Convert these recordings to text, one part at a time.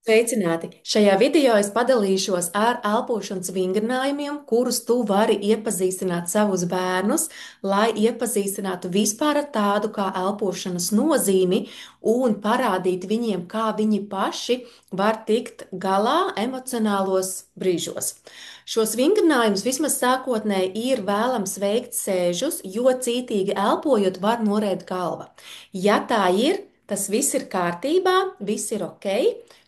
Sveicināti! Šajā video es padalīšos ar elpošanas vingrinājumiem, kurus tu vari iepazīstināt savus bērnus, lai iepazīstinātu vispār ar tādu kā elpošanas nozīmi un parādīt viņiem, kā viņi paši var tikt galā emocionālos brīžos. Šos vingrinājumus vismaz sākotnēji ir vēlams veikt sēžus, jo cītīgi elpojot var norēt galva. Ja tā ir, tas viss ir kārtībā, viss ir ok.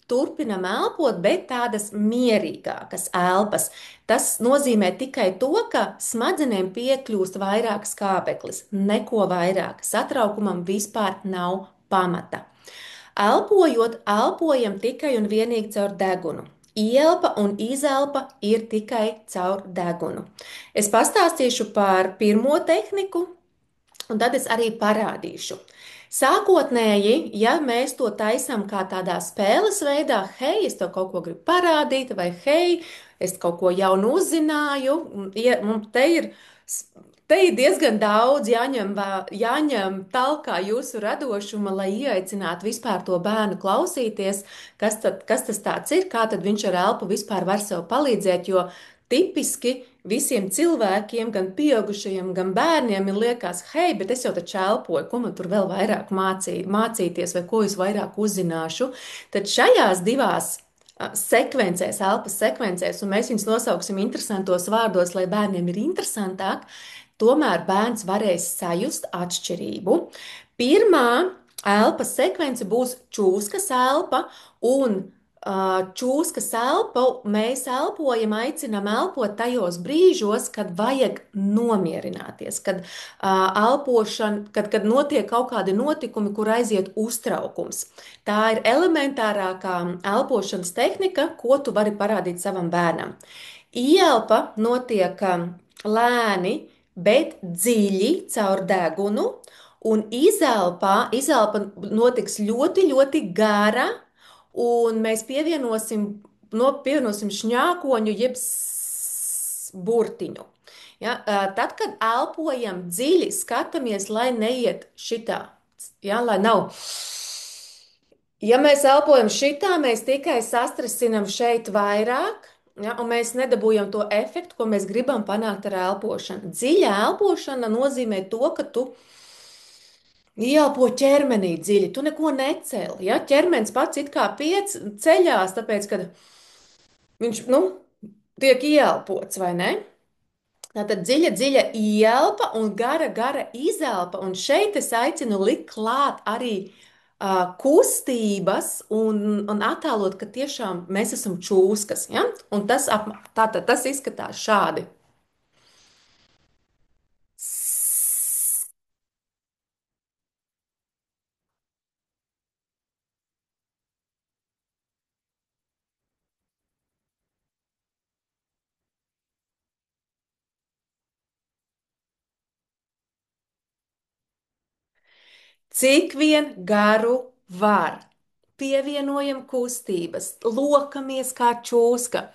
Turpinam elpot, bet tādas mierīgākas elpas. Tas nozīmē tikai to, ka smadzenēm piekļūst vairāk skābeklis, neko vairāk. Satraukumam vispār nav pamata. Elpojot, elpojam tikai un vienīgi caur degunu. Ielpa un izelpa ir tikai caur degunu. Es pastāstīšu par pirmo tehniku, un tad es arī parādīšu. Sākotnēji, ja mēs to taisām kā tādā spēles veidā, hei, es tev kaut ko gribu parādīt, vai hei, es kaut ko jaunu uzzināju, te ir diezgan daudz jāņem talkā jūsu radošuma, lai ieaicinātu vispār to bērnu klausīties, kas tas tāds ir, kā tad viņš ar elpu vispār var sev palīdzēt, jo tipiski visiem cilvēkiem, gan pieaugušajiem, gan bērniem, ir liekas, hei, bet es jau taču elpoju, ko man tur vēl vairāk mācīties, vai ko es vairāk uzzināšu. Tad šajās divās sekvencēs, elpas sekvencēs, un mēs viņus nosauksim interesantos vārdos, lai bērniem ir interesantāk, tomēr bērns varēs sajust atšķirību. Pirmā elpas sekvence būs čūskas elpa, un čūskas elpu mēs elpojam, aicinām elpot tajos brīžos, kad vajag nomierināties, kad notiek kaut kādi notikumi, kur aiziet uztraukums. Tā ir elementārākā elpošanas tehnika, ko tu vari parādīt savam bērnam. Ielpa notiek lēni, bet dziļi caur degunu, un izelpa notiks ļoti, ļoti gara. Un mēs pievienosim šņākoņu, jeb burtiņu. Ja, tad, kad elpojam dziļi, skatāmies, lai neiet šitā. Ja, lai nav. Ja mēs elpojam šitā, mēs tikai sastresinam šeit vairāk, ja, un mēs nedabūjam to efektu, ko mēs gribam panākt ar elpošanu. Dziļa elpošana nozīmē to, ka tu ieelpo ķermenī dziļi, tu neko necēli. Ja? Ķermenis pats it kā ceļās, tāpēc, ka viņš, tiek ieelpots, vai ne? Tātad dziļa, dziļa ieelpa un gara, gara izelpa. Un šeit es aicinu likt klāt arī kustības un attēlot, ka tiešām mēs esam čūskas. Ja? Un tas izskatās šādi. Cik vien garu var. Pievienojam kustības, lokamies kā čūska.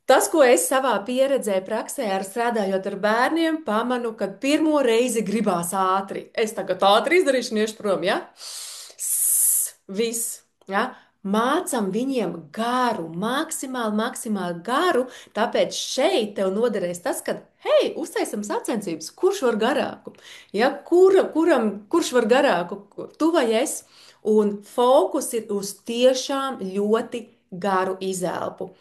Tas, ko es savā pieredzē, praksē, strādājot ar bērniem, pamanu, ka pirmo reizi gribās ātri. Es tagad ātri izdarīšu, un iešu prom, ja? Viss, ja? Mācam viņiem garu, maksimāli, maksimāli garu, tāpēc šeit tev noderēs tas, ka, hei, uztaisam sacensības, kurš var garāku, ja? Kurš var garāku, tu vai es? Un fokus ir uz tiešām ļoti garu izelpu.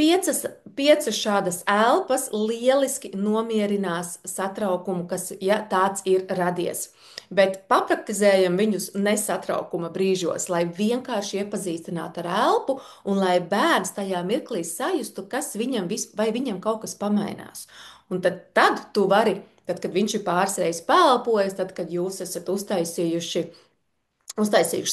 Piecas šādas elpas lieliski nomierinās satraukumu, kas, ja tāds ir radies. Bet papraktizējam viņus nesatraukuma brīžos, lai vienkārši iepazīstinātu ar elpu un lai bērns tajā mirklī sajustu, vai viņam kaut kas pamainās. Un tad tu vari, kad viņš ir pārsējis pelpojas, tad, kad jūs esat uztaisījuši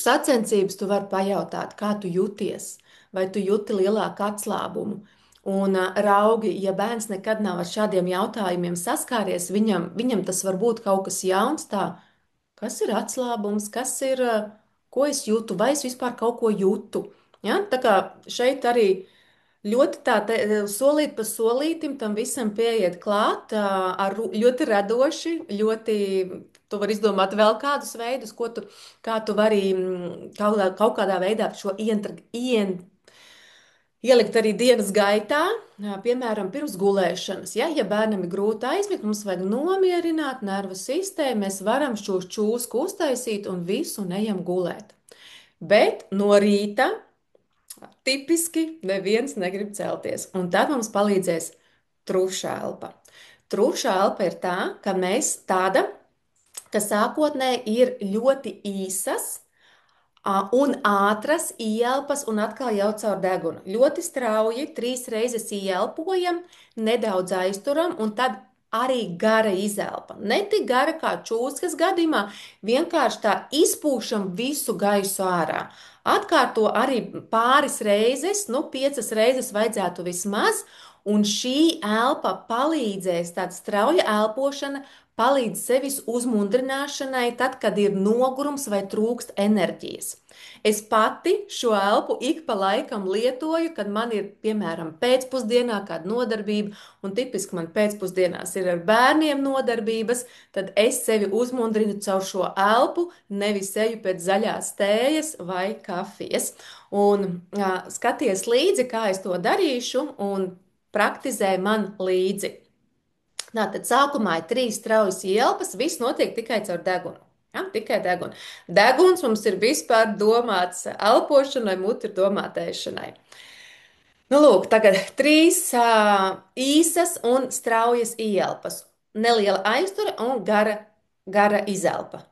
sacensības, tu vari pajautāt, kā tu jūties, vai tu jūti lielāku atslābumu. Un raugi, ja bērns nekad nav ar šādiem jautājumiem saskāries, viņam tas var būt kaut kas jauns, kas ir atslābums, ko es jūtu, vai es vispār kaut ko jūtu. Ja? Tā kā šeit arī ļoti solīt pa solītim tam visam pieiet klāt, ļoti radoši, ļoti Tu vari izdomāt vēl kādus veidus, kā tu vari kaut kādā veidā šo ielikt arī dienas gaitā, piemēram, pirms gulēšanas. Ja bērnam ir grūti aizmigt, mums vajag nomierināt nervu sistēmu, mēs varam šo čūsku uztaisīt un visu un ejam gulēt. Bet no rīta tipiski neviens negrib celties, un tad mums palīdzēs truša elpa. Truša elpa ir tā, ka mēs tāda, kas sākotnēji ir ļoti īsas, un ātras ieelpas un atkal jau caur degunu. Ļoti strauji, 3 reizes ieelpojam, nedaudz aizturam un tad arī gara izelpa. Ne tik gara kā čūskas gadījumā, vienkārši tā izpūšam visu gaisu ārā. Atkārto arī pāris reizes, 5 reizes vajadzētu vismaz, un šī elpa palīdzēs, tāda strauja elpošana, palīdz sevis uzmundrināšanai, tad, kad ir nogurums vai trūkst enerģijas. Es pati šo elpu ik pa laikam lietoju, kad man ir, piemēram, pēcpusdienā kāda nodarbība, un tipiski man pēcpusdienās ir ar bērniem nodarbības, tad es sevi uzmundrinu caur šo elpu, nevis eju pēc zaļās tējas vai kafijas. Un skaties līdzi, kā es to darīšu, un praktizē man līdzi. Tātad sākumā ir 3 straujas ielpas, viss notiek tikai caur degunu. Ja, tikai deguna. Deguns mums ir vispār domāts elpošanai, muti ir domāta ēšanai. Nu, lūk, tagad 3 īsas un straujas ielpas. Neliela aiztura un gara izelpa.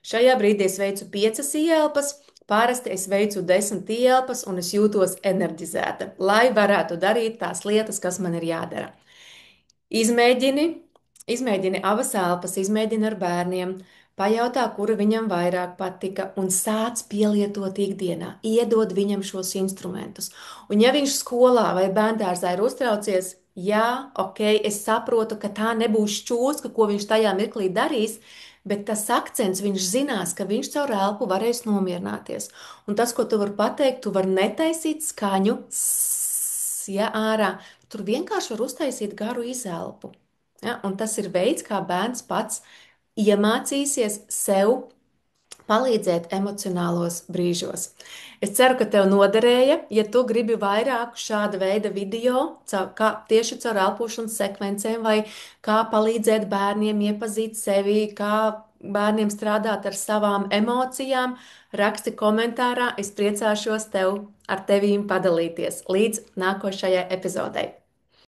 Šajā brīdī es veicu 5 ielpas, parasti es veicu 10 ielpas, un es jūtos enerģizēta, lai varētu darīt tās lietas, kas man ir jādara. Izmēģini, izmēģini abas elpas, izmēģini ar bērniem, pajautā, kura viņam vairāk patika, un sāc pielietot ikdienā. Iedod viņam šos instrumentus. Un ja viņš skolā vai bērndārzā ir uztraucies, jā, ok, es saprotu, ka tā nebūs šķūska, ko viņš tajā mirklī darīs, bet tas akcents viņš zinās, ka viņš caur elpu varēs nomierināties. Un tas, ko tu vari pateikt, tu vari netaisīt skaņu, ja ārā. Tur vienkārši var uztaisīt garu izelpu. Ja? Un tas ir veids, kā bērns pats iemācīsies sev palīdzēt emocionālos brīžos. Es ceru, ka tev noderēja. Ja tu gribi vairāk šāda veida video, kā tieši caur elpošanas sekvencēm, vai kā palīdzēt bērniem iepazīt sevi, kā bērniem strādāt ar savām emocijām, raksti komentārā. Es priecāšos ar tevīm padalīties. Līdz nākošajai epizodei.